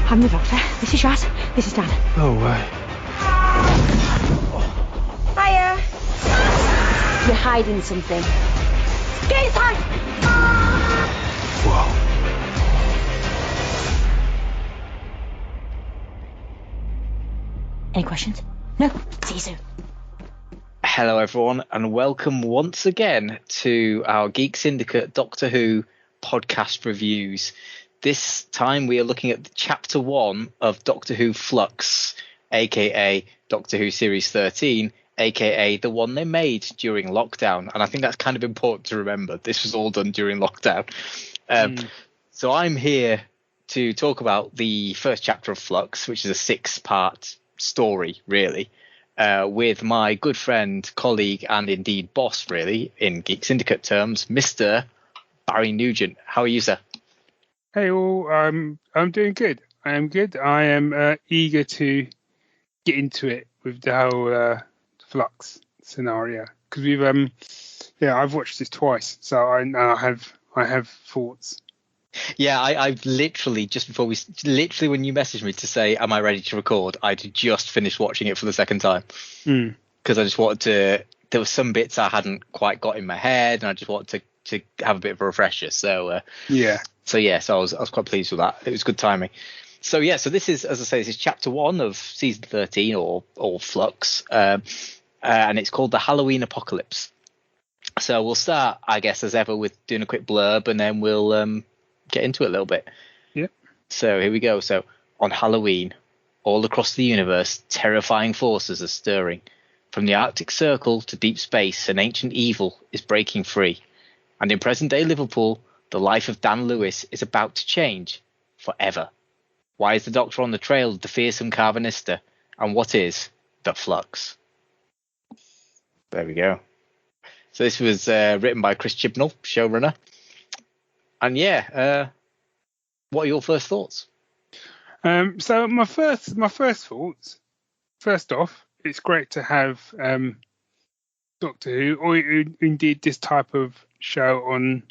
I'm the doctor. This is Raz. This is Dan. No way. Hiya. You're hiding something. Get inside! Whoa. Any questions? No. See you soon. Hello, everyone, and welcome once again to our Geek Syndicate Doctor Who podcast reviews. This time we are looking at Chapter 1 of Doctor Who Flux, aka Doctor Who Series 13, aka the one they made during lockdown. And I think that's kind of important to remember. This was all done during lockdown. So I'm here to talk about the first chapter of Flux, which is a 6-part story, really, with my good friend, colleague, and indeed boss, really, in Geek Syndicate terms, Mr. Barry Nugent. How are you, sir? Hey all, I'm doing good. I am good. I am eager to get into it with the whole Flux scenario because we've I've watched this twice, so I have thoughts. Yeah, I've literally when you messaged me to say, am I ready to record, I'd just finished watching it for the second time because I just wanted to, there were some bits I hadn't quite got in my head and I just wanted to have a bit of a refresher. So I was quite pleased with that. It was good timing. So this is, as I say, this is chapter 1 of season 13 or Flux, and it's called the Halloween Apocalypse. So we'll start, I guess, as ever, with doing a quick blurb, and then we'll get into it a little bit. Yep. So here we go. So on Halloween, all across the universe, terrifying forces are stirring. From the Arctic Circle to deep space, an ancient evil is breaking free. And in present-day Liverpool, the life of Dan Lewis is about to change forever. Why is the Doctor on the trail of the fearsome Carvanista? And what is the Flux? There we go. So this was written by Chris Chibnall, showrunner. And what are your first thoughts? So my first thoughts. First off, it's great to have Doctor Who, or indeed this type of show in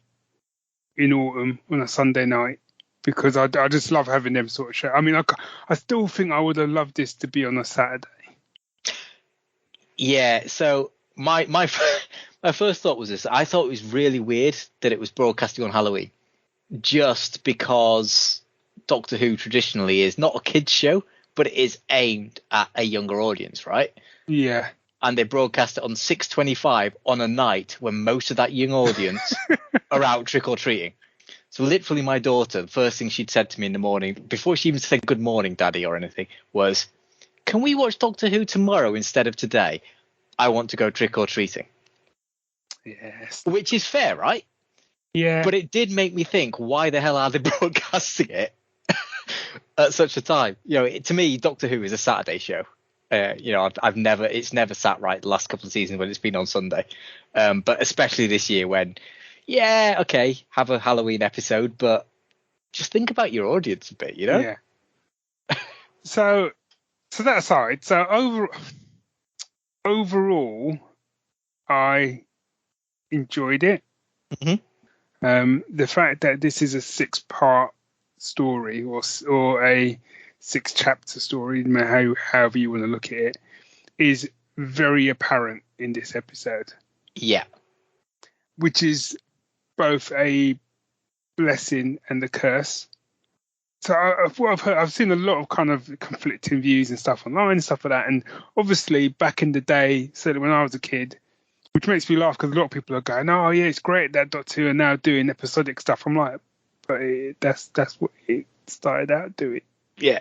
autumn on a Sunday night, because I just love having them sort of show. I mean, I still think I would have loved this to be on a Saturday. Yeah. So my first thought was this. I thought it was really weird that it was broadcasting on Halloween, just because Doctor Who traditionally is not a kids show, but it is aimed at a younger audience, right? Yeah. And they broadcast it on 6:25 on a night when most of that young audience are out trick-or-treating. So literally my daughter, the first thing she'd said to me in the morning, before she even said good morning, Daddy, or anything, was, can we watch Doctor Who tomorrow instead of today? I want to go trick-or-treating. Yes. Which is fair, right? Yeah. But it did make me think, why the hell are they broadcasting it at such a time? To me, Doctor Who is a Saturday show. It's never sat right the last couple of seasons when it's been on Sunday, but especially this year when, have a Halloween episode, but just think about your audience a bit, Yeah. So that aside, overall, I enjoyed it. Mm-hmm. The fact that this is a 6-part story or a 6-chapter story, however you want to look at it, is very apparent in this episode. Yeah. Which is both a blessing and a curse. So I've seen a lot of kind of conflicting views and stuff online and stuff like that. And obviously back in the day, certainly when I was a kid, which makes me laugh because a lot of people are going, oh yeah, it's great that Doctor Who are now doing episodic stuff. I'm like, but that's what it started out doing. Yeah.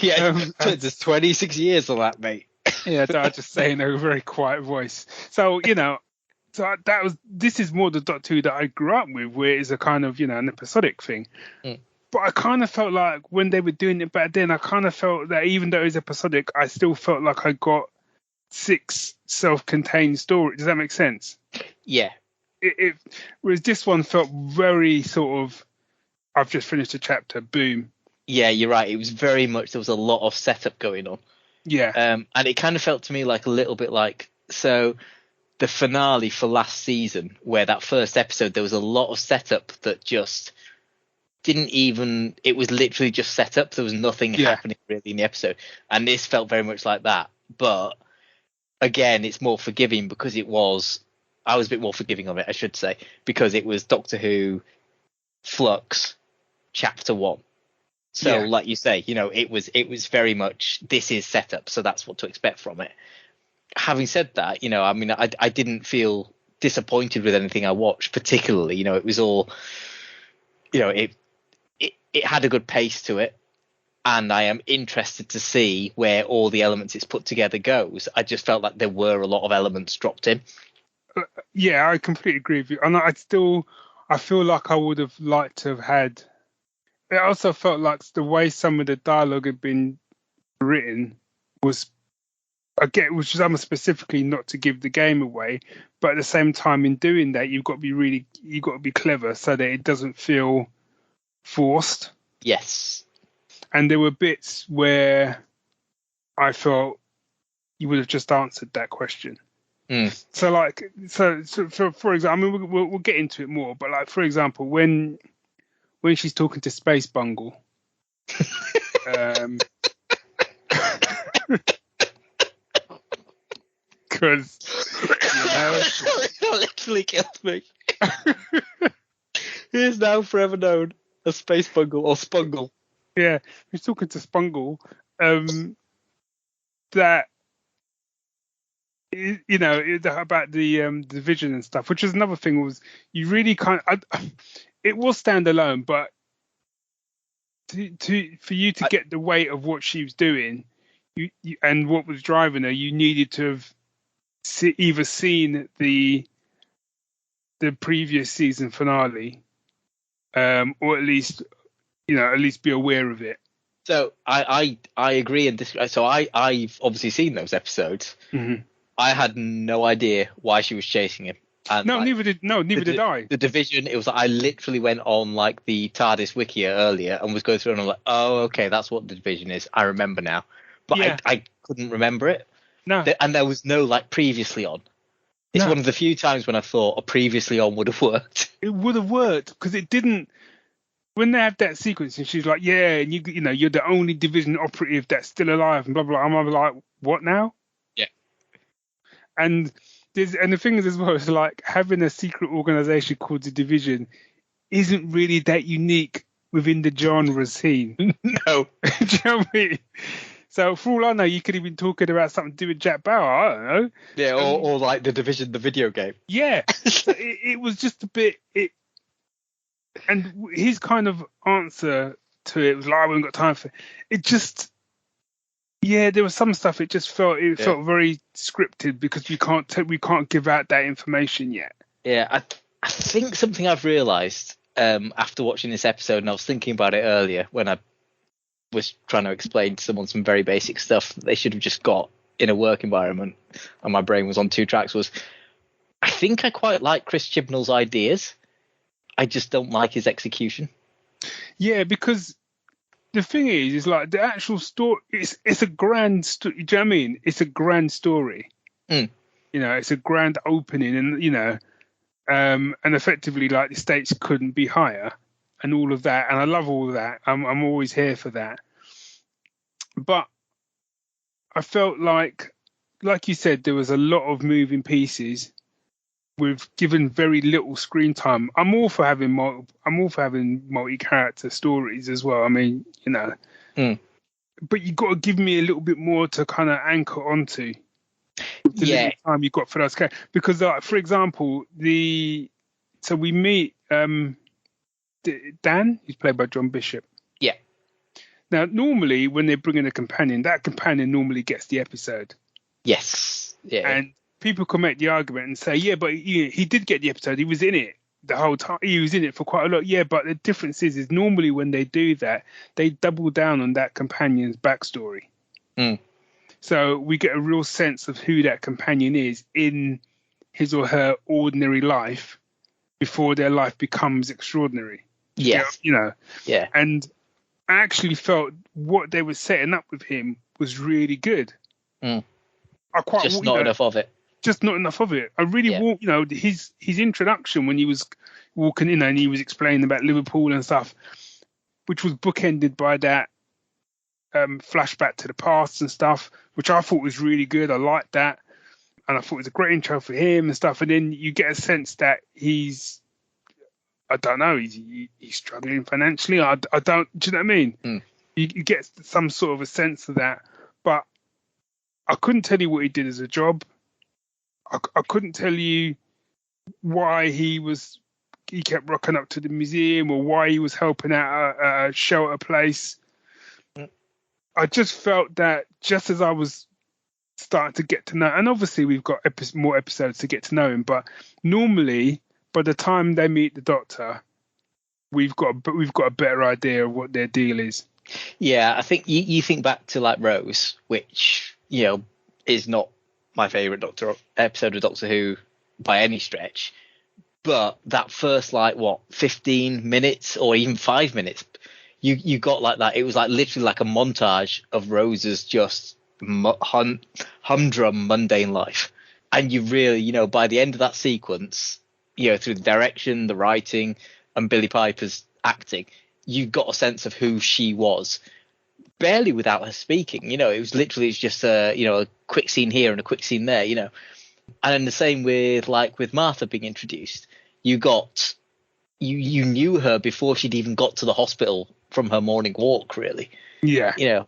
There's 26 years of that, mate. Yeah, I just say in a very quiet voice. So, this is more the Doctor Who that I grew up with, where it's a kind of, an episodic thing. But I kind of felt like when they were doing it back then, I kind of felt that even though it was episodic, I still felt like I got 6 self-contained stories. Does that make sense? Yeah. Whereas this one felt very sort of, I've just finished a chapter, boom. Yeah, you're right. It was very much, there was a lot of setup going on. Yeah. And it kind of felt to me like a little bit like, so the finale for last season, where that first episode, there was a lot of setup that just it was literally just set up. There was nothing happening really in the episode. And this felt very much like that. But again, it's more forgiving because I was a bit more forgiving of it, I should say, because it was Doctor Who Flux Chapter 1. So like you say, it was very much, this is set up, so that's what to expect from it. Having said that, I didn't feel disappointed with anything I watched particularly. It was all, it had a good pace to it, and I am interested to see where all the elements it's put together goes. I just felt like there were a lot of elements dropped in. Yeah, I completely agree with you. And I feel like I would have liked to have had. It also felt like the way some of the dialogue had been written was, again, it was just almost specifically not to give the game away, but at the same time, in doing that, you've got to be clever so that it doesn't feel forced. Yes. And there were bits where I felt you would have just answered that question. So for example, I mean, we'll get into it more, but like, for example, when she's talking to Space Bungle, because that literally killed me. He is now forever known as Space Bungle or Spungle. Yeah, he's talking to Spungle. That about the division and stuff, which is another thing. Was you really it was standalone, but for you to get the weight of what she was doing, you and what was driving her, you needed to have either seen the previous season finale, or at least be aware of it. So I agree in this. So I've obviously seen those episodes. Mm-hmm. I had no idea why she was chasing him. And neither did I. The division, it was like I literally went on like the TARDIS wiki earlier and was going through and I'm like, oh, okay, that's what the division is. I remember now. But I couldn't remember it. No. And there was no like previously on. It's one of the few times when I thought a previously on would have worked. It would have worked because it didn't. When they have that sequence and she's like, yeah, and you're the only division operative that's still alive and blah blah. I'm like, what now? Yeah. And the thing is as well, it's like having a secret organization called the Division isn't really that unique within the genre scene. No. Do you know what I mean? So for all I know, you could have been talking about something to do with Jack Bauer. I don't know. Yeah, or like the Division, the video game. Yeah. So it was just a bit. And his kind of answer to it was like, I haven't got time for it. It just. Yeah, there was some stuff. It just felt very scripted because we can't give out that information yet. Yeah, I think something I've realised after watching this episode, and I was thinking about it earlier when I was trying to explain to someone some very basic stuff that they should have just got in a work environment, and my brain was on two tracks. Was I think I quite like Chris Chibnall's ideas. I just don't like his execution. Yeah, because. The thing is like the actual story. It's a grand story. Do you know what I mean? It's a grand story. It's a grand opening, and and effectively, like the stakes couldn't be higher, and all of that. And I love all of that. I'm always here for that. But I felt like you said, there was a lot of moving pieces. With given very little screen time, I'm all for having multi-character stories as well. I mean, but you got to give me a little bit more to kind of anchor onto. The little time you got for those characters, because, for example, we meet Dan, who's played by John Bishop. Yeah. Now, normally when they bring in a companion, that companion normally gets the episode. Yes. Yeah. And people can make the argument and say, yeah, but he did get the episode. He was in it the whole time. He was in it for quite a lot. Yeah, but the difference is normally when they do that, they double down on that companion's backstory. So we get a real sense of who that companion is in his or her ordinary life before their life becomes extraordinary. Yes. Yeah. And I actually felt what they were setting up with him was really good. Just not enough of it. Just not enough of it. I really his introduction when he was walking in and he was explaining about Liverpool and stuff. which was bookended by that flashback to the past and stuff, which I thought was really good. I liked that, and I thought it was a great intro for him and stuff. And then you get a sense that I don't know, he's struggling financially. I don't. Do you know what I mean? Mm. You get some sort of a sense of that, but I couldn't tell you what he did as a job. I couldn't tell you why he kept rocking up to the museum or why he was helping out a shelter place. I just felt that just as I was starting to get to know, and obviously we've got more episodes to get to know him, but normally by the time they meet the Doctor, we've got a better idea of what their deal is. Yeah, I think you think back to like Rose, which is not my favourite episode of Doctor Who by any stretch, but that first 15 minutes or even 5 minutes, you got like that. It was like literally like a montage of Rose's just humdrum mundane life, and you really by the end of that sequence, through the direction, the writing, and Billie Piper's acting, you got a sense of who she was, barely without her speaking. It was literally just a quick scene here and a quick scene there. And then the same with Martha being introduced. You knew her before she'd even got to the hospital from her morning walk, really. Yeah.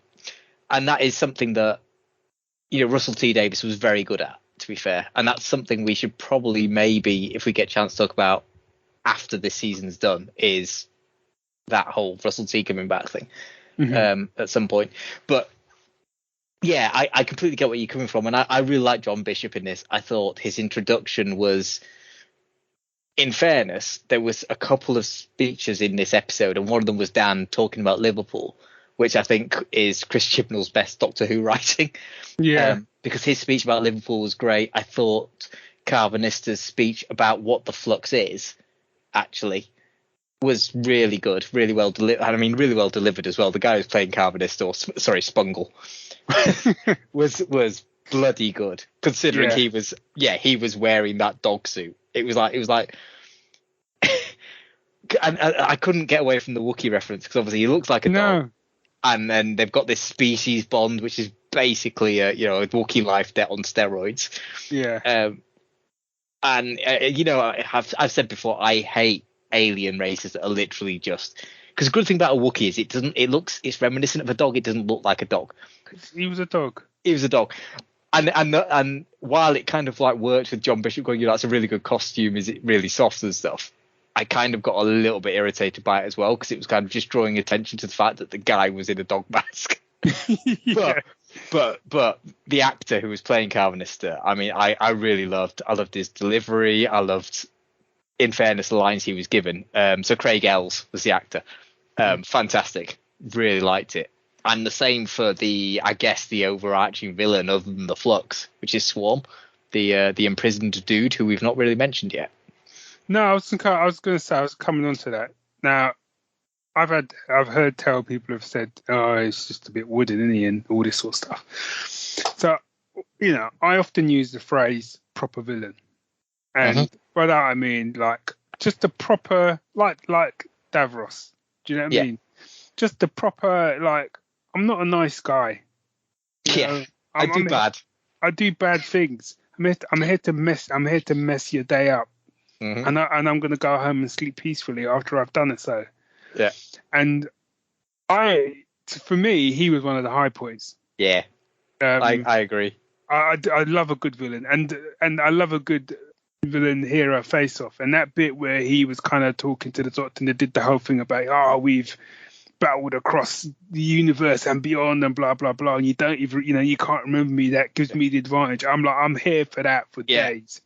And that is something that Russell T Davies was very good at, to be fair. And that's something we should probably, maybe, if we get a chance to talk about after this season's done, is that whole Russell T coming back thing. At some point. But yeah, I completely get where you're coming from, and I really like John Bishop in this. I thought his introduction was, in fairness, there was a couple of speeches in this episode, and one of them was Dan talking about Liverpool, which I think is Chris Chibnall's best Doctor Who writing. Yeah. Because his speech about Liverpool was great. I thought Carvanista's speech about what the Flux is, actually, was really good, really well delivered. I mean, really well delivered as well. The guy who's playing Carvanista, Spungle, was bloody good, considering he was wearing that dog suit. It was like, and I couldn't get away from the Wookiee reference, because obviously he looks like a dog, and then they've got this species bond, which is basically a Wookiee life debt on steroids. Yeah. And I've said before, I hate alien races that are literally just, because the good thing about a Wookiee is it's reminiscent of a dog. It doesn't look like a dog. He was a dog. And while it kind of worked with John Bishop going, that's a really good costume, is it really soft and stuff, I kind of got a little bit irritated by it as well, because it was kind of just drawing attention to the fact that the guy was in a dog mask. Yeah. But the actor who was playing Calvinista, I mean, I really loved his delivery. I loved, in fairness, the lines he was given. So Craig Ells was the actor. Fantastic. Really liked it. And the same for the overarching villain other than the Flux, which is Swarm, the imprisoned dude who we've not really mentioned yet. No, I was going to say, I was coming on to that. Now, I've heard people have said, oh, it's just a bit wooden, isn't he, and all this sort of stuff. So, I often use the phrase proper villain. And by that I mean just a proper like Davros. Do you know what I mean? Just the proper I'm not a nice guy. I do bad things. I'm here to mess your day up. And I'm going to go home and sleep peacefully after I've done it. So yeah. And for me, he was one of the high points. Yeah. I agree. I love a good villain, and I love a good villain hero face off, and that bit where he was kind of talking to the Doctor and they did the whole thing about we've battled across the universe and beyond and blah blah blah, and you don't even you can't remember me, that gives me the advantage. I'm here for that for days.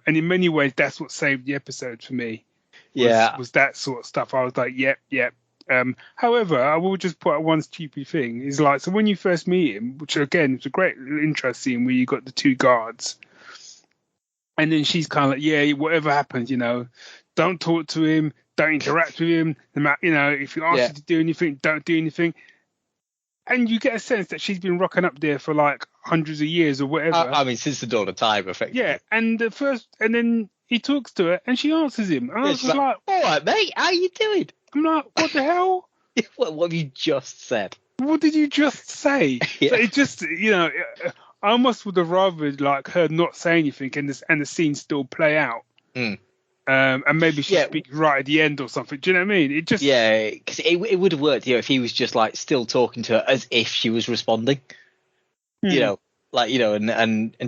And in many ways that's what saved the episode for me, was that sort of stuff. I was like yep. However, I will just put out one stupid thing, is so when you first meet him, which again is a great intro scene where you got the two guards. And then she's kind of like, whatever happens, don't talk to him, don't interact with him. No matter, if you ask her to do anything, don't do anything. And you get a sense that she's been rocking up there for hundreds of years or whatever. I mean, since the dawn of time, effectively. Yeah, and then he talks to her and she answers him. And I was just like, all right, mate, how you doing? I'm like, what the hell? What have you just said? What did you just say? Yeah. So it just, I almost would have rather like her not say anything and the scene still play out. Mm. And maybe she speaks right at the end or something. Do you know what I mean? It just because it would have worked, if he was just like still talking to her as if she was responding, and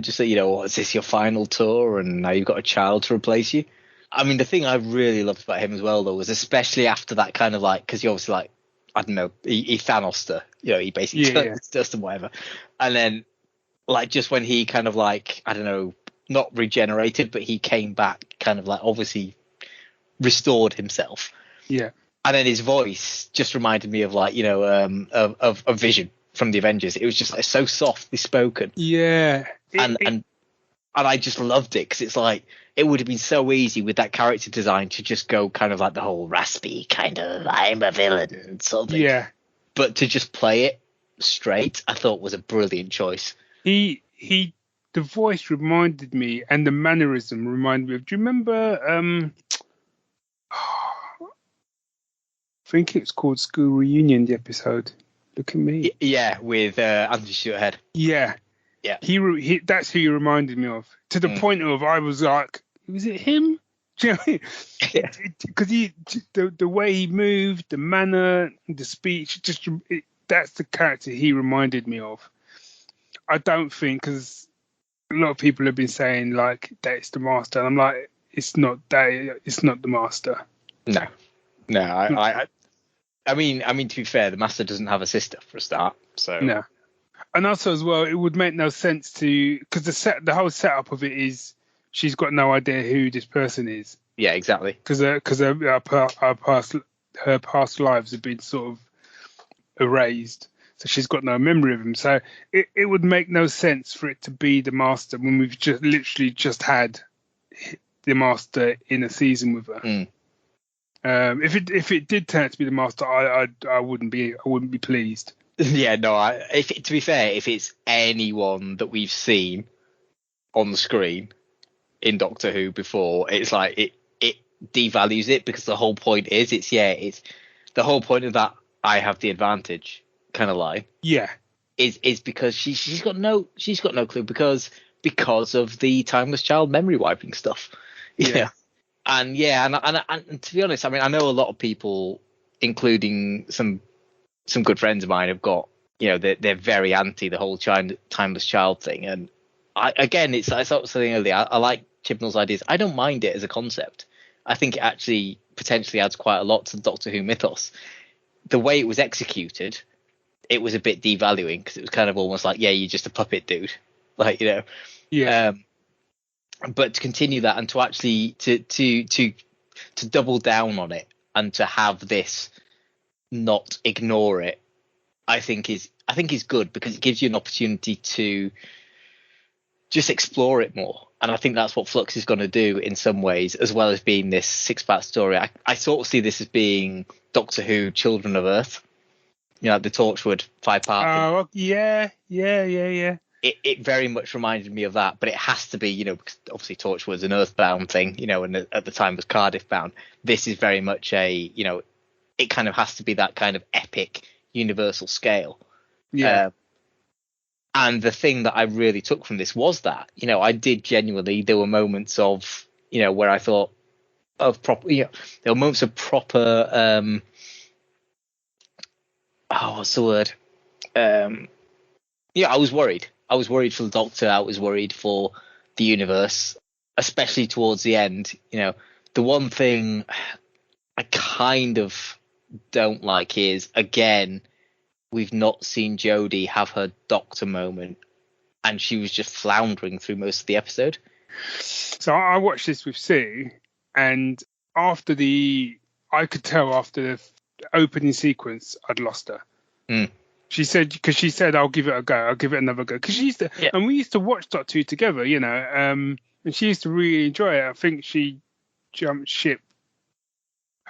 just say, is this your final tour and now you've got a child to replace you? I mean, the thing I really loved about him as well, though, was especially after that kind of like, because he obviously like, I don't know, he Thanos'd her, he basically turned to dust and whatever, and then like just when he kind of like, I don't know, not regenerated, but he came back, kind of like obviously restored himself. Yeah. And then his voice just reminded me of like, of Vision from the Avengers. It was just like so softly spoken. Yeah. And I just loved it, because it's like, it would have been so easy with that character design to just go kind of like the whole raspy kind of I'm a villain sort of thing. Yeah. But to just play it straight, I thought was a brilliant choice. The voice reminded me, and the mannerism reminded me of. Do you remember? I think it's called School Reunion. The episode. Look at me. Yeah, with Anthony Stewart Head. Yeah. Yeah. He that's who he reminded me of. To the point of I was like, was it him? Do you know what I mean? Because the way he moved, the manner, the speech, that's the character he reminded me of. I don't think, because a lot of people have been saying like that it's the Master, and I'm like, it's not that. It's not the Master. No. I mean, to be fair, the Master doesn't have a sister for a start, so no. And also as well, it would make no sense because the whole setup of it is she's got no idea who this person is. Yeah, exactly. Because her past lives have been sort of erased, so she's got no memory of him. So it would make no sense for it to be the Master when we've just literally just had the Master in a season with her. If it did turn out to be the Master, I wouldn't be pleased. Yeah, no. To be fair, if it's anyone that we've seen on the screen in Doctor Who before, it's like it devalues it, because the whole point is it's the whole point of that I have the advantage kind of line. Yeah, is because she's got no clue because of the timeless child memory wiping stuff. Yeah. And to be honest, I mean, I know a lot of people, including some good friends of mine, have got, they're very anti the whole timeless child thing. And it's sort of something earlier. I like Chibnall's ideas. I don't mind it as a concept. I think it actually potentially adds quite a lot to the Doctor Who mythos. The way it was executed, it was a bit devaluing, because it was kind of almost like, you're just a puppet dude, like, Yeah. But to continue that and to actually to double down on it and to have this not ignore it, I think is good, because it gives you an opportunity to just explore it more. And I think that's what Flux is going to do in some ways, as well as being this 6-part story. I sort of see this as being Doctor Who Children of Earth, the Torchwood 5-part. Oh, yeah. It very much reminded me of that, but it has to be, because obviously Torchwood's an Earthbound thing, and at the time was Cardiff bound. This is very much a, it kind of has to be that kind of epic universal scale. Yeah. And the thing that I really took from this was that, I did genuinely, there were moments of, where I thought of proper, there were moments of proper, what's the word? I was worried. I was worried for the Doctor. I was worried for the universe, especially towards the end. The one thing I kind of don't like is, again, we've not seen Jodie have her Doctor moment, and she was just floundering through most of the episode. So I watched this with Sue, and I could tell after the opening sequence, I'd lost her. She said, I'll give it a go. I'll give it another go. Because and we used to watch Doctor Who together, and she used to really enjoy it. I think she jumped ship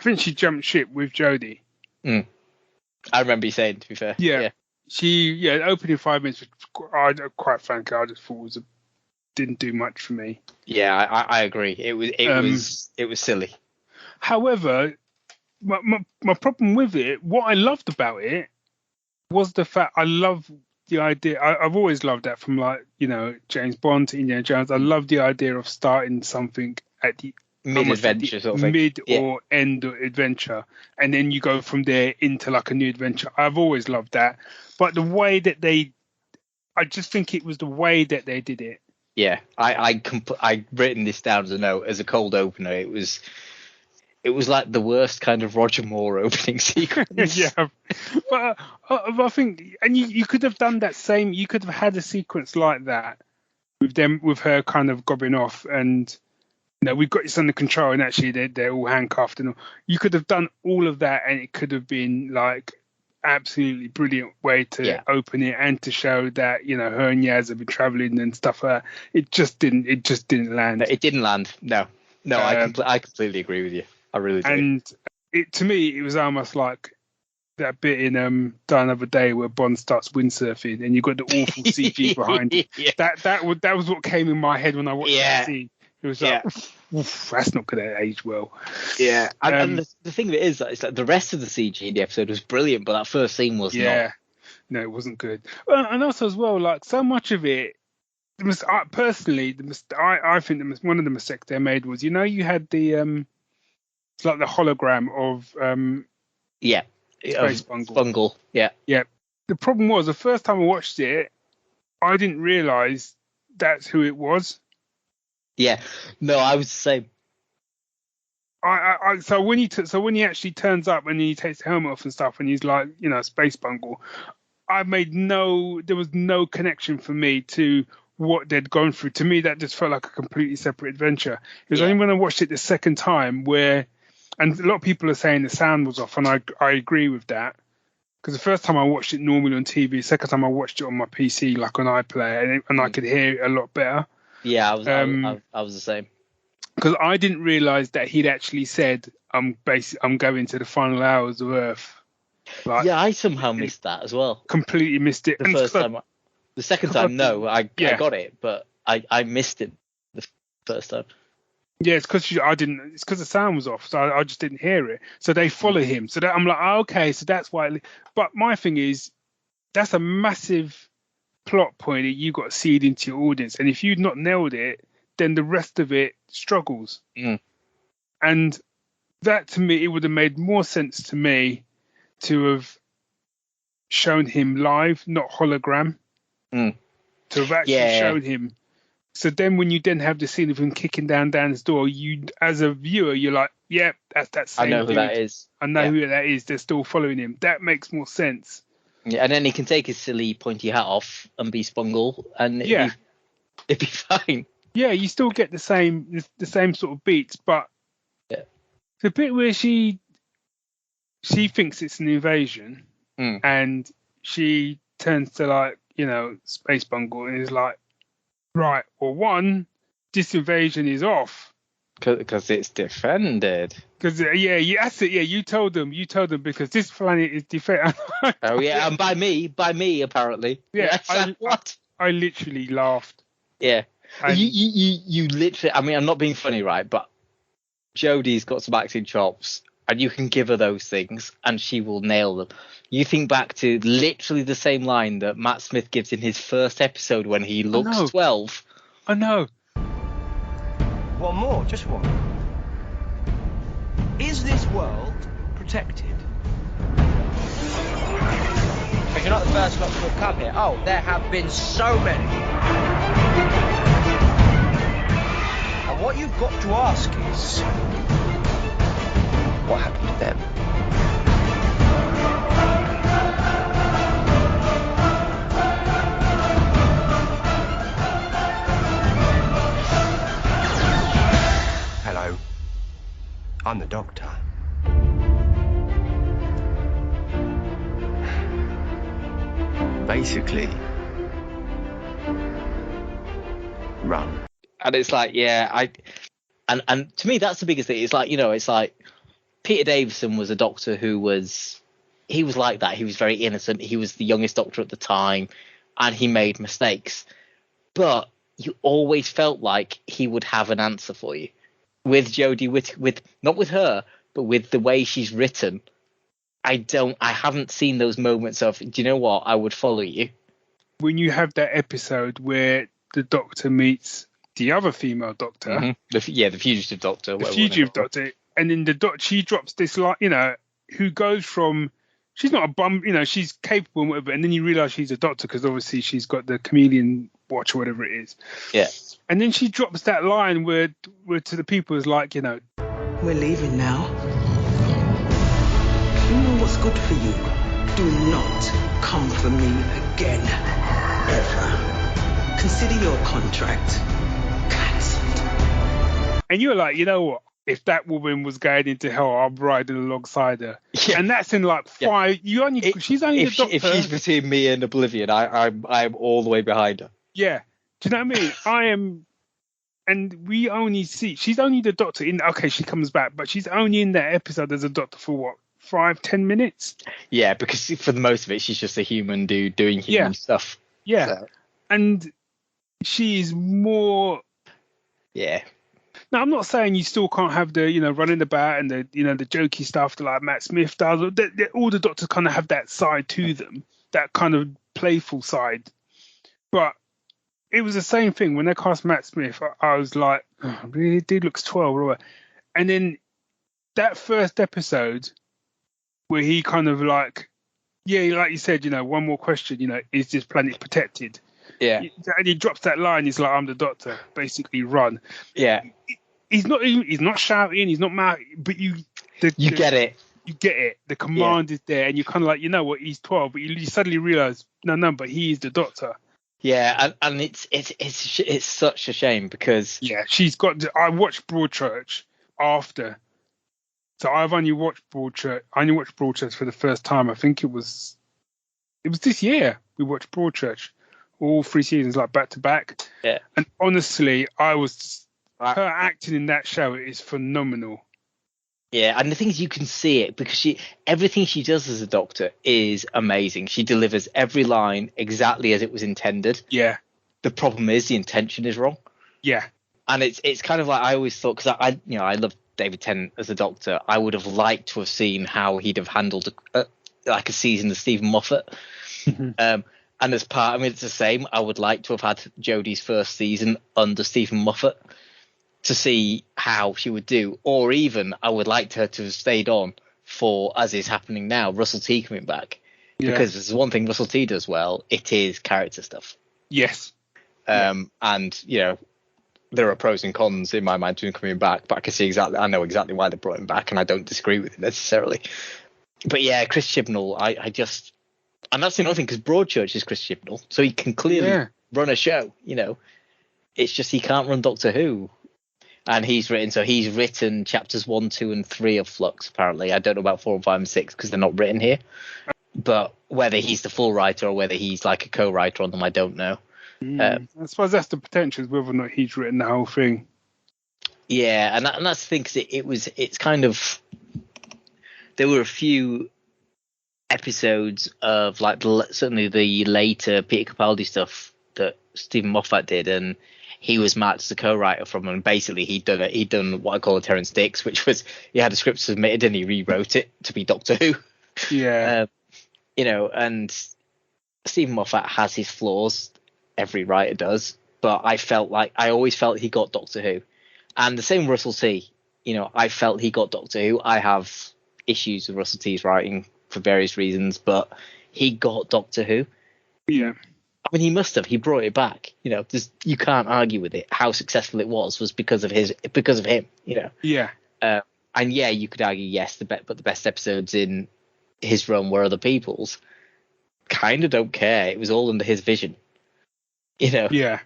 with Jodie. I remember you saying, to be fair. Yeah. The opening 5 minutes, quite frankly, I just thought didn't do much for me. Yeah, I agree. It was silly. However, my problem with it, what I loved about it was the fact I love the idea. I've always loved that from like, James Bond to Indiana Jones. I love the idea of starting something at the Mid-adventure sort of thing. Mid or end adventure, and then you go from there into like a new adventure. I've always loved that. But the way that I just think it was the way that they did it. Yeah, I written this down as a note as a cold opener. It was like the worst kind of Roger Moore opening sequence. Yeah, but I think, and you could have done that same. You could have had a sequence like that with her kind of gobbing off, and we've got this under control, and actually they're all handcuffed, and all. You could have done all of that, and it could have been like absolutely brilliant way to open it and to show that her and Yaz have been traveling and stuff like that. It just didn't land. No, it didn't land. No, I completely agree with you. I really do. And to me, it was almost like that bit in Die Another Day where Bond starts windsurfing and you've got the awful CG behind it. Yeah. That was what came in my head when I watched that scene. It was like, oof, that's not going to age well. Yeah, and the thing of it is that it's like the rest of the CG in the episode was brilliant, but that first scene was not. No, it wasn't good. And also as well, like so much of it, I think one of the mistakes they made was, you had the it's like the hologram of Space Bungle. Yeah. The problem was the first time I watched it, I didn't realise that's who it was. Yeah, no, I was the same. So when he actually turns up and he takes the helmet off and stuff, and he's like, Space Bungle, there was no connection for me to what they'd gone through. To me, that just felt like a completely separate adventure. It was only when I watched it the second time and a lot of people are saying the sound was off, and I agree with that. Because the first time I watched it normally on TV, the second time I watched it on my PC, like on iPlayer, and I could hear it a lot better. Yeah, I was the same. Because I didn't realise that he'd actually said, I'm going to the final hours of Earth. Like, I somehow missed that as well. Completely missed it. The second time, no, I got it, but I missed it the first time. Yeah, it's because it's because the sound was off, so I just didn't hear it. So they follow him. So that I'm like, okay, so that's why. But my thing is, that's a massive plot point that you got to seed into your audience, and if you've not nailed it, then the rest of it struggles. And that, to me, it would have made more sense to me to have shown him live, not hologram. To have actually shown him. So then when you then have the scene of him kicking down Dan's door, you, as a viewer, you're like, yeah, that's that same I know dude. Who that is. I know who that is. They're still following him. That makes more sense. Yeah, and then he can take his silly pointy hat off and be Spungle, and it'd be fine. Yeah, you still get the same sort of beats, but the bit where she thinks it's an invasion, and she turns to like, Space Bungle and is like, right, well, one, this invasion is off. Because it's defended. Because that's it. Yeah, you told them because this planet is defended. Oh yeah, and by me apparently. Yeah, what? I literally laughed. Yeah, you literally. I mean, I'm not being funny, right? But Jodie's got some acting chops, and you can give her those things, and she will nail them. You think back to literally the same line that Matt Smith gives in his first episode when he looks 12. I know. One more, just one. Is this world protected? But you're not the first lot to have come here. Oh, there have been so many. And what you've got to ask is, what happened to them? Hello. I'm the Doctor. Basically, run. And it's like, and to me that's the biggest thing. It's like, it's like Peter Davison was a Doctor he was like that. He was very innocent. He was the youngest Doctor at the time, and he made mistakes. But you always felt like he would have an answer for you. With Jodie, with not with her, but with the way she's written, I haven't seen those moments of, do you know what, I would follow you. When you have that episode where the Doctor meets the other female Doctor, the fugitive Doctor, the fugitive Doctor, and then she drops this line, who goes from, she's not a bum, she's capable and whatever, and then you realise she's a Doctor because obviously she's got the chameleon watch or whatever it is. Yeah. And then she drops that line where to the people is like, we're leaving now. You know what's good for you. Do not come for me again. Ever. Consider your contract cancelled. And you're like, you know what? If that woman was going into hell, I'm riding alongside her. Yeah. And that's in like 5. She's only the Doctor. If she's between me and Oblivion, I'm all the way behind her. Yeah. Do you know what I mean? I am. And we only see, she's only the Doctor she comes back, but she's only in that episode as a Doctor for what, 5-10 minutes? Yeah, because for the most of it, she's just a human dude doing human stuff. Yeah. So. And she's more. Yeah. Now, I'm not saying you still can't have the, running about and the, the jokey stuff that like Matt Smith does. All the Doctors kind of have that side to them, that kind of playful side. But it was the same thing when they cast Matt Smith. I was like, oh, really, dude looks 12 or what? And then that first episode where he kind of like, like you said, one more question, is this planet protected? Yeah. And he drops that line. He's like, I'm the Doctor. Basically, run. Yeah. He's not shouting. He's not mad. But you get it. You get it. The command is there, and you're kind of like, you know what? He's 12, but you suddenly realize, no, but he is the Doctor. Yeah, and it's such a shame because she's got. I watched Broadchurch after, so I've only watched Broadchurch. I only watched Broadchurch for the first time. I think it was this year we watched Broadchurch, all 3 seasons like back to back. Yeah, and honestly, her acting in that show is phenomenal. Yeah, and the thing is, you can see it because everything she does as a Doctor is amazing. She delivers every line exactly as it was intended. Yeah. The problem is the intention is wrong. Yeah. And it's kind of like I always thought, because I love David Tennant as a Doctor. I would have liked to have seen how he'd have handled a season of Stephen Moffat. And as part, it's the same. I would like to have had Jodie's first season under Stephen Moffat, to see how she would do, or even I would like her to have stayed on for, as is happening now, Russell T coming back. Because there's one thing Russell T does well, it is character stuff. Yes. And, there are pros and cons in my mind to him coming back, but I know exactly why they brought him back, and I don't disagree with it necessarily. But yeah, Chris Chibnall, and that's the other thing, because Broadchurch is Chris Chibnall, so he can clearly run a show, It's just he can't run Doctor Who. And he's written chapters 1, 2, and 3 of Flux, apparently. I don't know about 4 and 5 and 6 because they're not written here. But whether he's the full writer or whether he's like a co-writer on them, I don't know. I suppose that's the potential, whether or not he's written the whole thing. Yeah, and that's the thing, because it's kind of, there were a few episodes of like certainly the later Peter Capaldi stuff that Stephen Moffat did, and he was marked as a co-writer from him. And basically, he'd done what I call a Terrance Dicks, which was he had a script submitted and he rewrote it to be Doctor Who. Yeah. And Stephen Moffat has his flaws. Every writer does, but I always felt he got Doctor Who, and the same Russell T. I felt he got Doctor Who. I have issues with Russell T's writing for various reasons, but he got Doctor Who. Yeah. He must have. He brought it back. You can't argue with it. How successful it was because of him. Yeah. And you could argue yes, but the best episodes in his run were other people's. Kind of don't care. It was all under his vision. Yeah.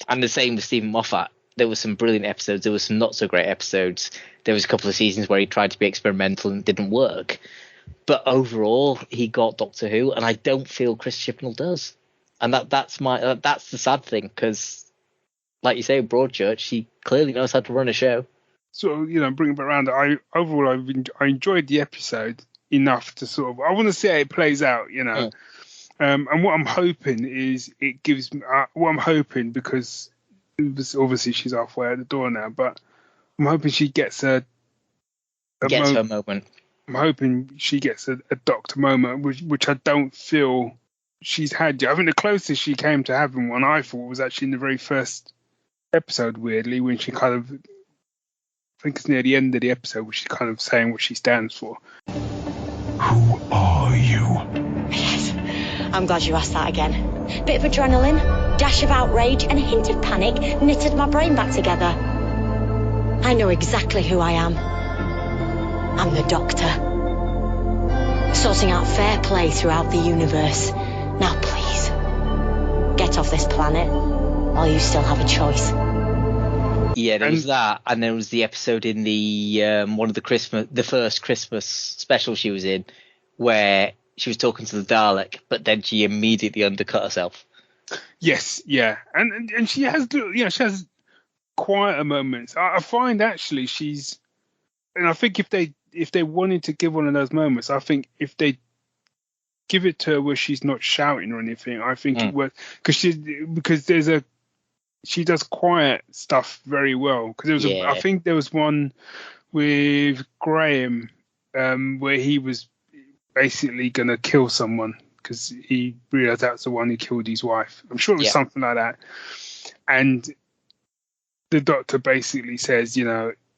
And the same with Stephen Moffat. There were some brilliant episodes. There were some not so great episodes. There was a couple of seasons where he tried to be experimental and it didn't work. But overall, he got Doctor Who, and I don't feel Chris Chibnall does. And that's the sad thing, because, like you say, Broadchurch, he clearly knows how to run a show. So bringing it back around, I enjoyed the episode enough to sort of, I want to see how it plays out, And what I'm hoping is it gives me, because obviously she's halfway out the door now, but I'm hoping she gets Gets her moment. I'm hoping she gets a doctor moment, which I don't feel she's had yet. I think the closest she came to having one, I thought, was actually in the very first episode, weirdly, when she kind of, I think it's near the end of the episode, where she's kind of saying what she stands for. Who are you? Yes, I'm glad you asked that again. Bit of adrenaline, dash of outrage, and a hint of panic knitted my brain back together. I know exactly who I am. I'm the Doctor. Sorting out fair play throughout the universe. Now please, get off this planet while you still have a choice. Yeah, there was that, and there was the episode in the one of the first Christmas special she was in, where she was talking to the Dalek, but then she immediately undercut herself. Yes, yeah, and she has, she has quieter moments. I find actually and I think if they wanted to give one of those moments, I think if they give it to her where she's not shouting or anything, I think it works, because she does quiet stuff very well. Because I think there was one with Graham where he was basically gonna kill someone because he realized that's the one who killed his wife. I'm sure it was something like that. And the Doctor basically says,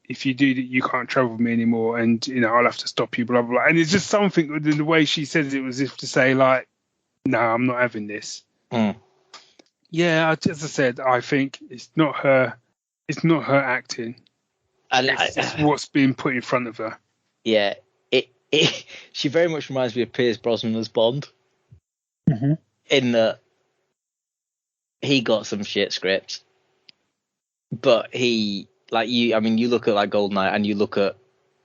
if you do that, you can't travel with me anymore, and I'll have to stop you, blah blah blah. And it's just something in the way she says it was as if to say, like, no, I'm not having this. Yeah, as I said, I think it's not her acting. And it's what's being put in front of her. Yeah, she very much reminds me of Pierce Brosnan as Bond. Mm-hmm. In that he got some shit scripts, but he, like you, I mean, you look at like Goldeneye and you look at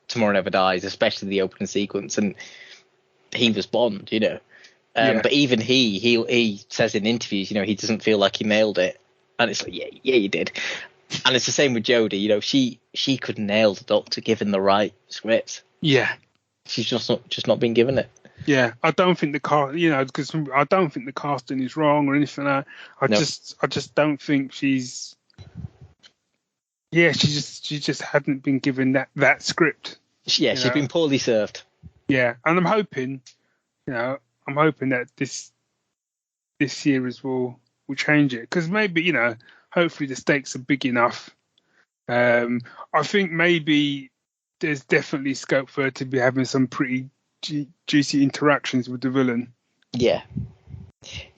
Tomorrow Never Dies, especially the opening sequence, and he was Bond, But even he says in interviews, he doesn't feel like he nailed it, and it's like, yeah, you did. And it's the same with Jodie. She could nail the Doctor given the right script. Yeah, she's just not been given it. Yeah, I don't think the because I don't think the casting is wrong or anything like that. I just don't think she's. Yeah, she just hadn't been given that script. Yeah, she's been poorly served. Yeah, and I'm hoping that this series will change it, because maybe hopefully the stakes are big enough. I think maybe there's definitely scope for her to be having some pretty juicy interactions with the villain. Yeah.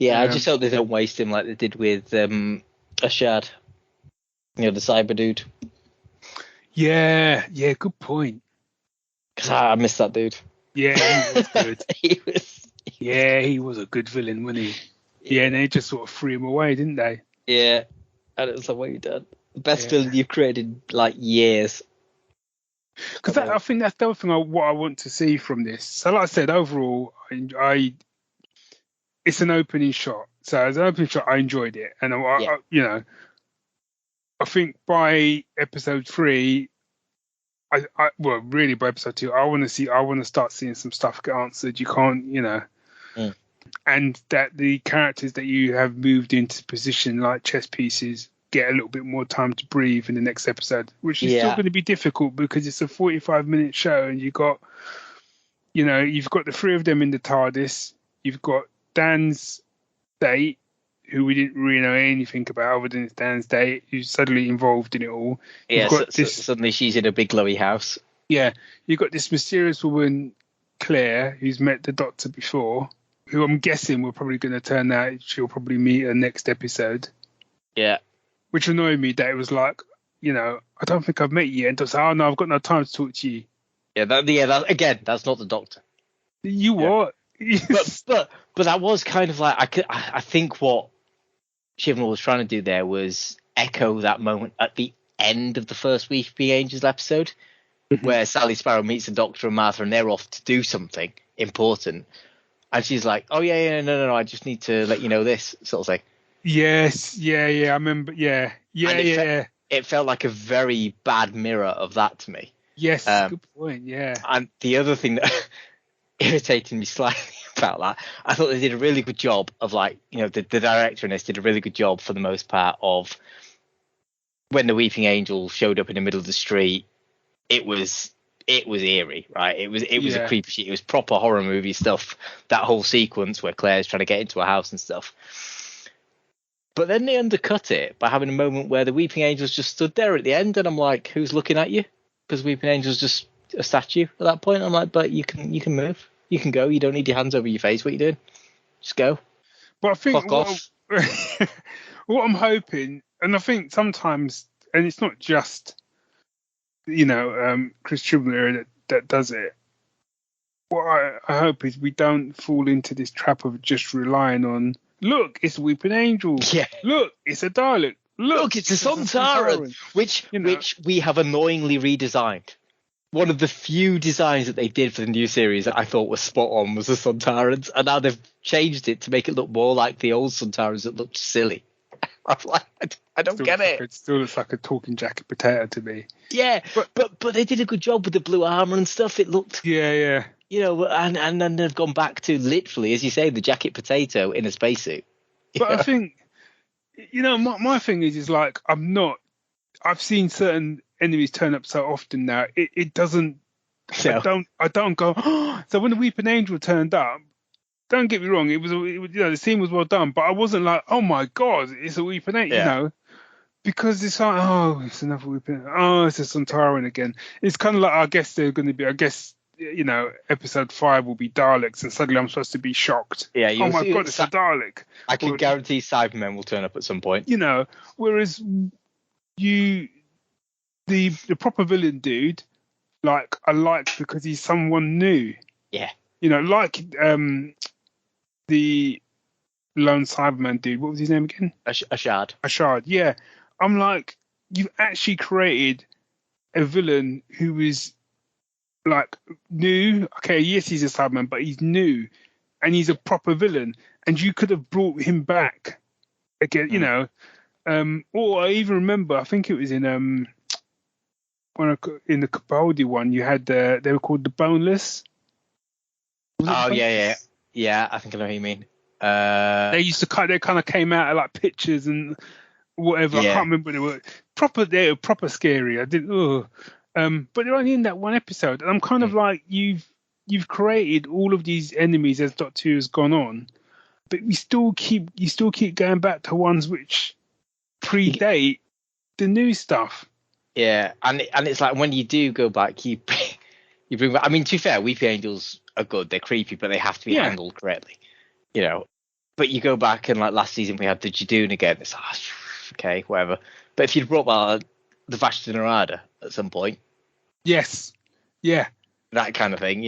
I just hope they don't waste him like they did with Ashad, the cyber dude. Yeah, good point. Because I miss that dude. Yeah, he was good. he was a good villain, wasn't he? Yeah, and they just sort of threw him away, didn't they? Yeah, and it was like, what have you done? The best villain you've created in, like, years. Because I think that's the other thing what I want to see from this. So, like I said, overall, it's an opening shot. So, as an opening shot, I enjoyed it, and I think by episode 3, really by episode 2, I want to start seeing some stuff get answered. You can't, and that the characters that you have moved into position like chess pieces get a little bit more time to breathe in the next episode, which is still going to be difficult because it's a 45-minute show, and you've got the 3 of them in the TARDIS. You've got Dan's date, who we didn't really know anything about other than it's Dan's date, who's suddenly involved in it all. Yeah, suddenly she's in a big glowy house. Yeah, you've got this mysterious woman, Claire, who's met the Doctor before, who I'm guessing we're probably going to turn out she'll probably meet her next episode. Yeah. Which annoyed me that it was like, I don't think I've met you yet. And I say, oh no, I've got no time to talk to you. Yeah, that's not the Doctor. You what? but that was kind of like, I think what Chibnall was trying to do there was echo that moment at the end of the first Weeping Angels episode, where Sally Sparrow meets the Doctor and Martha, and they're off to do something important, and she's like, "Oh yeah, no, I just need to let you know this," sort of thing. Yes, yeah, I remember. Yeah. It felt like a very bad mirror of that to me. Yes, good point. Yeah. And the other thing that irritated me slightly about that, I thought they did a really good job of, like, the director in this did a really good job for the most part of when the Weeping Angel showed up in the middle of the street. It was it was eerie, right? It was a Yeah. creepy shit. It was proper horror movie stuff. That whole sequence where Claire's trying to get into a house and stuff. But then they undercut it by having a moment where the Weeping Angels just stood there at the end, and I'm like, who's looking at you? Because Weeping Angel's just a statue at that point. I'm like, but you can move, you can go. You don't need your hands over your face. What are you doing? Just go. But I think Fuck off. what I'm hoping, and I think sometimes, and it's not just, Chris Tribler that does it. What I hope is we don't fall into this trap of just relying on, look, it's a Weeping Angel. Yeah. Look, it's a Dalek. Look, it's a Sontaran, which we have annoyingly redesigned. One of the few designs that they did for the new series that I thought was spot on was the Sontarans, and now they've changed it to make it look more like the old Sontarans that looked silly. I'm like, I don't get it. It still looks like a talking jacket potato to me. Yeah, but they did a good job with the blue armor and stuff. It looked, Yeah. And then they've gone back to literally, as you say, the jacket potato in a spacesuit. But I think, my thing is like, I've seen certain enemies turn up so often now. It doesn't. So, I don't go. Oh. So when the Weeping Angel turned up, don't get me wrong. It was the scene was well done, but I wasn't like, oh my god, it's a Weeping Angel, because it's like, oh, it's another Weeping. Oh, it's a Sontaran again. It's kind of like, I guess they're going to be. I guess episode 5 will be Daleks, and suddenly I'm supposed to be shocked. Yeah. Oh my god, it's a Dalek. I can guarantee Cybermen will turn up at some point. Whereas the proper villain dude, like I like because he's someone new. Yeah. Like the lone Cyberman dude. What was his name again? Ashard. Ashard. Yeah. I'm like, you've actually created a villain who is like new. Okay, yes, he's a Cyberman, but he's new, and he's a proper villain. And you could have brought him back again. Or I even remember, I think it was in in the Capaldi one, you had they were called the Boneless. Yeah. I think I know what you mean. They used to they kind of came out of like pictures and whatever. Yeah. I can't remember what they were. They were proper scary. I didn't. But they're only in that one episode, and I'm kind of like, you've created all of these enemies as Doctor Who has gone on, but you still keep going back to ones which predate the new stuff. Yeah, and it's like when you do go back, you bring back. I mean, to be fair, Weeping Angels are good. They're creepy, but they have to be handled correctly. But you go back, and like last season we had the Jadoon again. It's like, okay, whatever. But if you'd brought back the Vashta Narada at some point, yes, yeah, that kind of thing.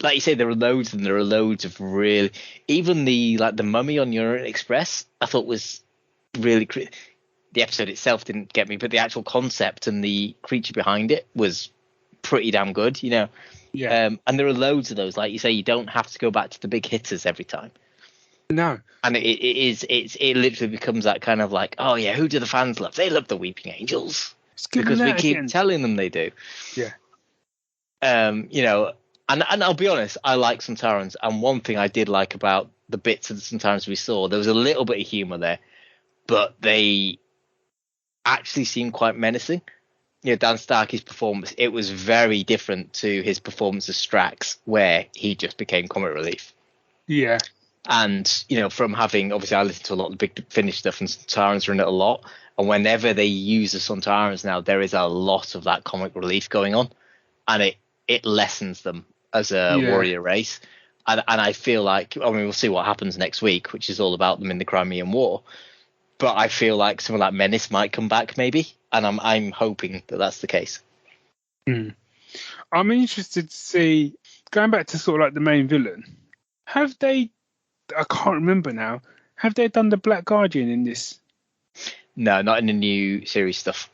Like you say, there are loads of really. Even the Mummy on Orient Express, I thought was really. The episode itself didn't get me, but the actual concept and the creature behind it was pretty damn good, Yeah. And there are loads of those. Like you say, you don't have to go back to the big hitters every time. No. And it literally becomes that kind of like, oh yeah, who do the fans love? They love the Weeping Angels because we keep telling them they do. Yeah. And I'll be honest, I like Sontarans, and one thing I did like about the bits of the Sontarans we saw, there was a little bit of humour there, but they actually seemed quite menacing. Dan Starkey's performance, it was very different to his performance as Strax, where he just became comic relief. Yeah. And, from having, obviously I listen to a lot of the Big Finish stuff, and Sontarans are in it a lot, and whenever they use the Sontarans now, there is a lot of that comic relief going on, and it lessens them as a warrior race. And I feel like, we'll see what happens next week, which is all about them in the Crimean War. But I feel like some of that menace might come back, maybe, and I'm hoping that that's the case. I'm interested to see, going back to sort of like the main villain, have they? I can't remember now. Have they done the Black Guardian in this? No, not in the new series stuff.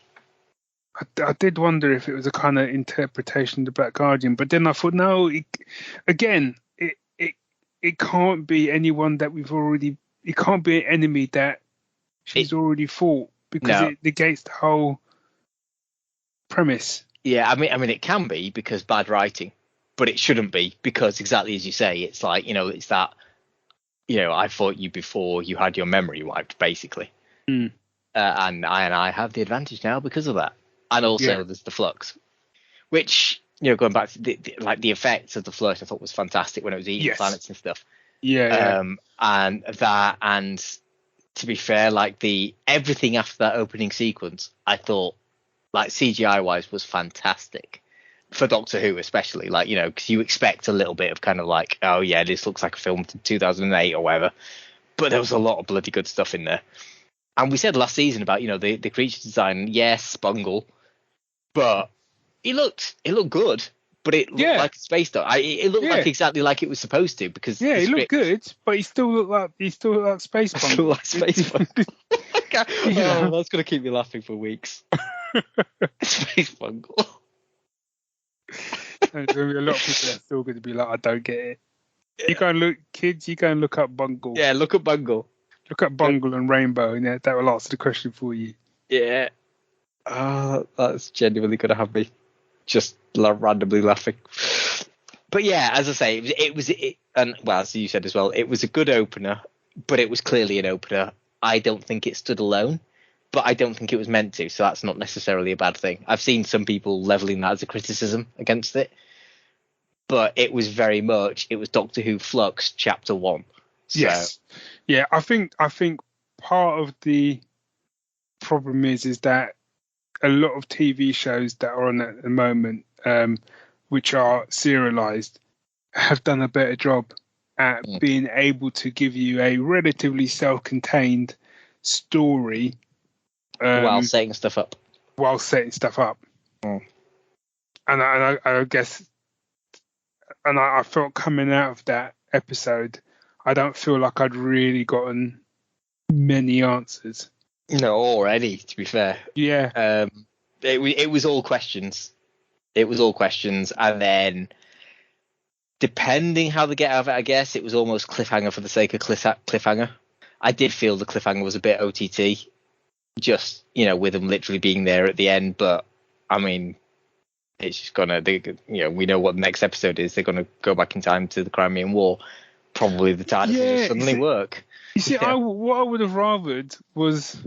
I did wonder if it was a kind of interpretation of the Black Guardian, but then I thought, no. It can't be anyone that we've already. It can't be an enemy that she's already fought, because it negates the whole premise. Yeah, I mean, it can be because bad writing, but it shouldn't be, because exactly as you say, it's like, it's that, I fought you before you had your memory wiped, basically. And I have the advantage now because of that. And also there's the Flux. which, going back to the effects of the Flux, I thought was fantastic when it was eating planets and stuff. Yeah. And to be fair, like everything after that opening sequence, I thought, like, CGI wise, was fantastic for Doctor Who, especially, like, because you expect a little bit of kind of like, oh yeah, this looks like a film from 2008 or whatever, but there was a lot of bloody good stuff in there. And we said last season about, the creature design, yes, bungle, but it looked good. But it looked like a space dog. It looked like exactly like it was supposed to, because he looked good, but he still looked like space bungle. Still like space bungle. Oh, that's gonna keep me laughing for weeks. Space bungle. There's gonna be a lot of people that are still going to be like, I don't get it. You go and look, kids. You go and look up bungle. Yeah, look up bungle. Look up bungle and rainbow, and that will answer the question for you. Yeah. Oh, that's genuinely gonna have me just randomly laughing. But yeah, as I say, it was and well, as you said as well, it was a good opener, but it was clearly an opener. I don't think it stood alone, but I don't think it was meant to, so that's not necessarily a bad thing. I've seen some people leveling that as a criticism against it, but it was very much, it was Doctor Who Flux Chapter 1. So. Yes. Yeah, I think part of the problem is that a lot of TV shows that are on at the moment, which are serialized, have done a better job at being able to give you a relatively self-contained story while setting stuff up. And I guess, and I felt coming out of that episode, I don't feel like I'd really gotten many answers. No, already, to be fair. Yeah. It was all questions. It was all questions, and then depending how they get out of it, I guess it was almost cliffhanger for the sake of cliffhanger. I did feel the cliffhanger was a bit OTT, just with them literally being there at the end. But I mean, it's just we know what the next episode is. They're gonna go back in time to the Crimean War. Probably the TARDIS will just suddenly work. You see, what I would have rathered was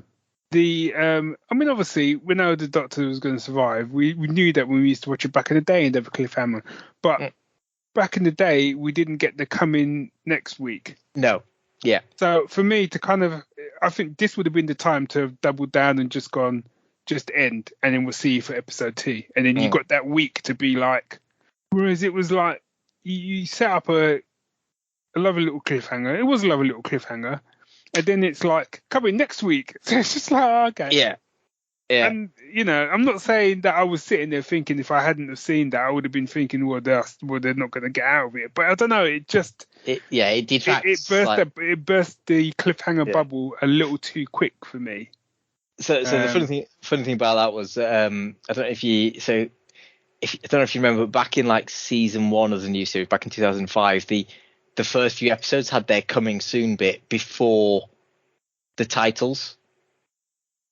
obviously we know the Doctor was going to survive. We knew that when we used to watch it back in the day and have a cliffhanger. But back in the day, we didn't get the coming next week. No. Yeah. So for me to I think this would have been the time to have doubled down and just end, and then we'll see you for episode 2. And then you got that week to be like, whereas it was like, you set up a lovely little cliffhanger. It was a lovely little cliffhanger. And then it's like, coming next week. So it's just like, okay. Yeah. Yeah. And, I'm not saying that I was sitting there thinking if I hadn't have seen that, I would have been thinking, well, they're not going to get out of it. But I don't know. It just... it detracts. It burst the cliffhanger bubble a little too quick for me. So the funny thing about that was, I don't know if you remember, back in like season 1 of the new series, back in 2005, the first few episodes had their coming soon bit before the titles.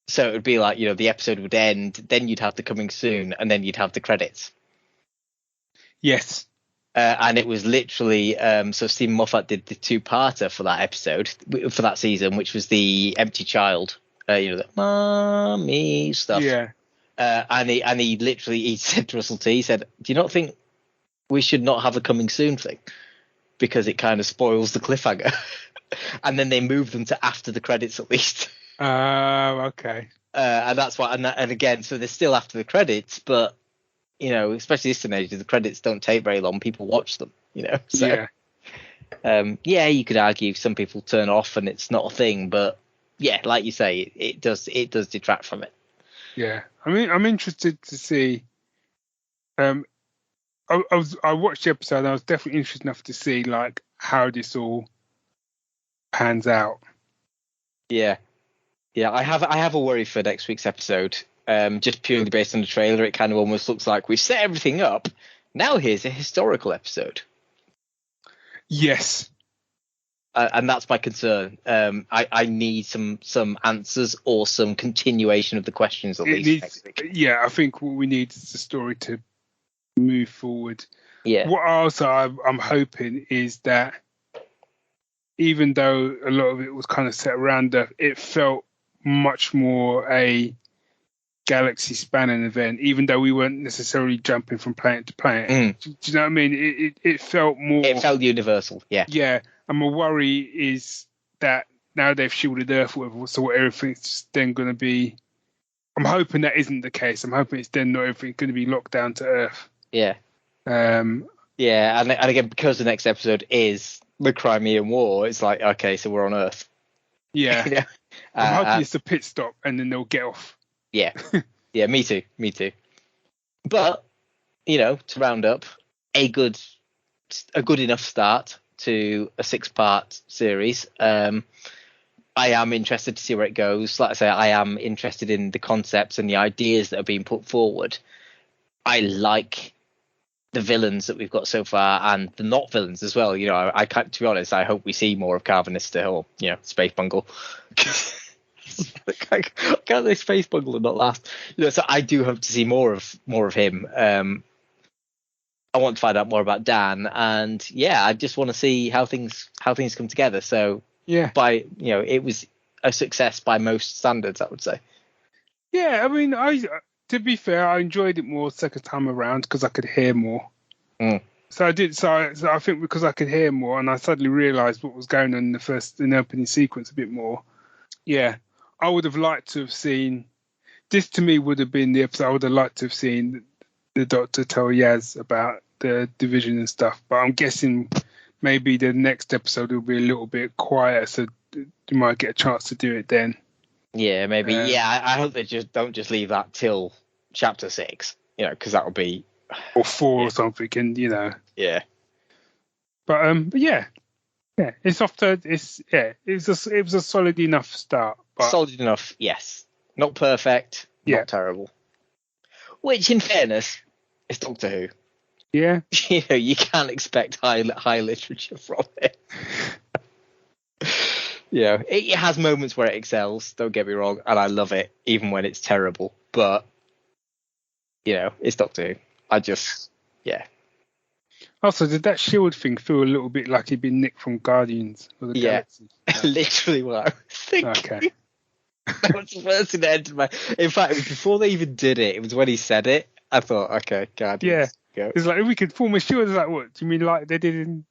So it would be like, the episode would end, then you'd have the coming soon, and then you'd have the credits. Yes. And it was literally, so Stephen Moffat did the 2-parter for that episode, for that season, which was the empty child, the mommy stuff. Yeah. And he said to Russell T, he said, do you not think we should not have a coming soon thing? Because it kind of spoils the cliffhanger. And then they moved them to after the credits at least. Oh, okay. And that's why, and again, so they're still after the credits, but especially this teenager, the credits don't take very long. People watch them, So, you could argue some people turn off and it's not a thing, but yeah, like you say, it does detract from it. Yeah, I mean, I'm interested to see. I watched the episode and I was definitely interested enough to see like how this all pans out. Yeah. I have a worry for next week's episode. Just purely based on the trailer, it kind of almost looks like we've set everything up. Now here's a historical episode. Yes. And that's my concern. I need some answers or some continuation of the questions at least next week. Yeah, I think what we need is the story to move forward. Yeah. What also I'm hoping is that even though a lot of it was kind of set around it felt much more a galaxy spanning event, even though we weren't necessarily jumping from planet to planet. Do you know what I mean? It felt more. It felt universal. Yeah. Yeah, and my worry is that now they've shielded Earth, so everything's then going to be. I'm hoping that isn't the case. I'm hoping it's then not everything going to be locked down to Earth. Yeah. Yeah, and again, because the next episode is the Crimean War, it's like, okay, so we're on Earth. Yeah. You know? I'm hoping it's a pit stop and then they'll get off. Yeah. Yeah, me too. But, to round up, a good enough start to a 6-part series. I am interested to see where it goes. Like I say, I am interested in the concepts and the ideas that are being put forward. I like the villains that we've got so far and the not villains as well. I can't, to be honest, I hope we see more of Carvanista or, Space Bungle. Can't they Space Bungle and not last? So I do hope to see more of him. I want to find out more about Dan, and I just want to see how things come together. So it was a success by most standards, I would say. Yeah, I mean, to be fair, I enjoyed it more second time around because I could hear more. So I did. So I think because I could hear more, and I suddenly realised what was going on in the opening sequence a bit more. Yeah, I would have liked to have seen. This to me would have been the episode I would have liked to have seen the Doctor tell Yaz about the division and stuff. But I'm guessing maybe the next episode will be a little bit quieter, so you might get a chance to do it then. Yeah, maybe. I hope they don't just leave that till chapter 6, because that would be or 4 or something, and Yeah. But yeah, it's off to it was a solid enough start. But solid enough, yes. Not perfect, not terrible. Which, in fairness, is Doctor Who. Yeah. You can't expect high literature from it. It has moments where it excels, don't get me wrong, and I love it, even when it's terrible. But, it's Doctor Who. Also, did that shield thing feel a little bit like it'd been nicked from Guardians of the Galaxy? Literally what I was thinking. Okay. That was the first thing that entered my... In fact, it was before they even did it. It was when he said it. I thought, okay, Guardians. Yeah. It's like, if we could form a shield, it's like, what? Do you mean like they did in...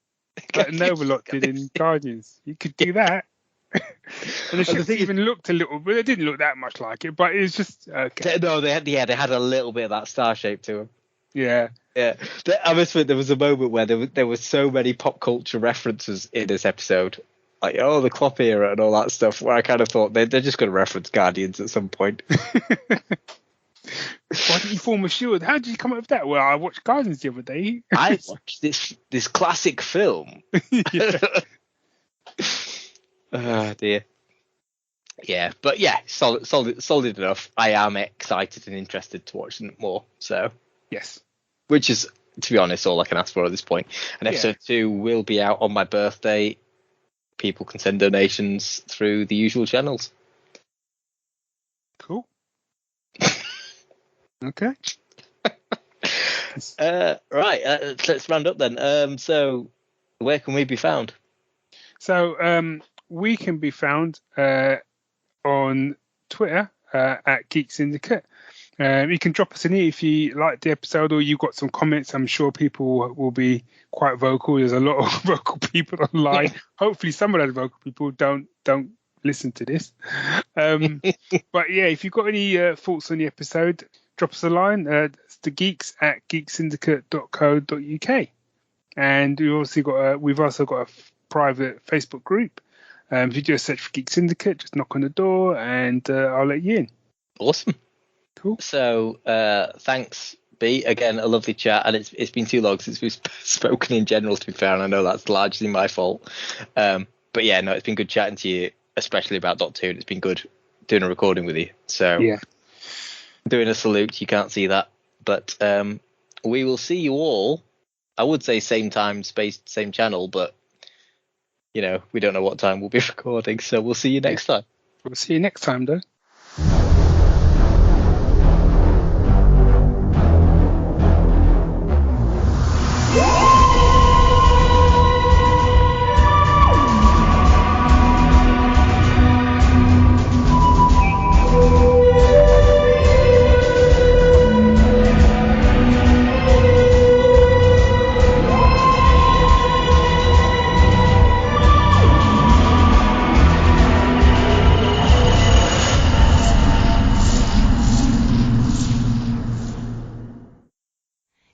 Like Novolot did in Guardians? You could do that. And the ships even looked a little... But it didn't look that much like it, but it was just... Okay. No, they had a little bit of that star shape to them. Yeah. Yeah. I must admit, there was a moment where there were so many pop culture references in this episode. Like, the Klopp era and all that stuff, where I kind of thought they're just going to reference Guardians at some point. Why did you form a shield? How did you come up with that? Well, I watched Guardians the other day. I watched this classic film. Oh, dear. Yeah, but solid enough. I am excited and interested to watch it more. So yes, which is, to be honest, all I can ask for at this point. And episode 2 will be out on my birthday. People can send donations through the usual channels. Cool. Okay. Right. Let's round up then. So, where can we be found? So, we can be found on Twitter at Geek Syndicate. You can drop us an email if you like the episode or you've got some comments. I'm sure people will be quite vocal. There's a lot of vocal people online. Hopefully some of those vocal people don't listen to this. But yeah, if you've got any thoughts on the episode, drop us a line. It's thegeeks@geeksyndicate.co.uk. And we've also got a private Facebook group. If you just search for Geek Syndicate, just knock on the door and I'll let you in. Awesome. Cool. So thanks, B. Again, a lovely chat, and it's been too long since we've spoken in general, to be fair, and I know that's largely my fault. But yeah, no, it's been good chatting to you, especially about Doctor Who, and it's been good doing a recording with you. So yeah, doing a salute, you can't see that, but we will see you all. I would say same time, space, same channel, but we don't know what time we'll be recording, so we'll see you next time. We'll see you next time, though.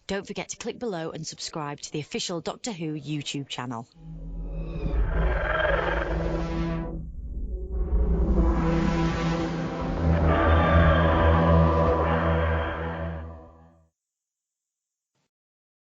Don't forget to click below and subscribe to the official Doctor Who YouTube channel.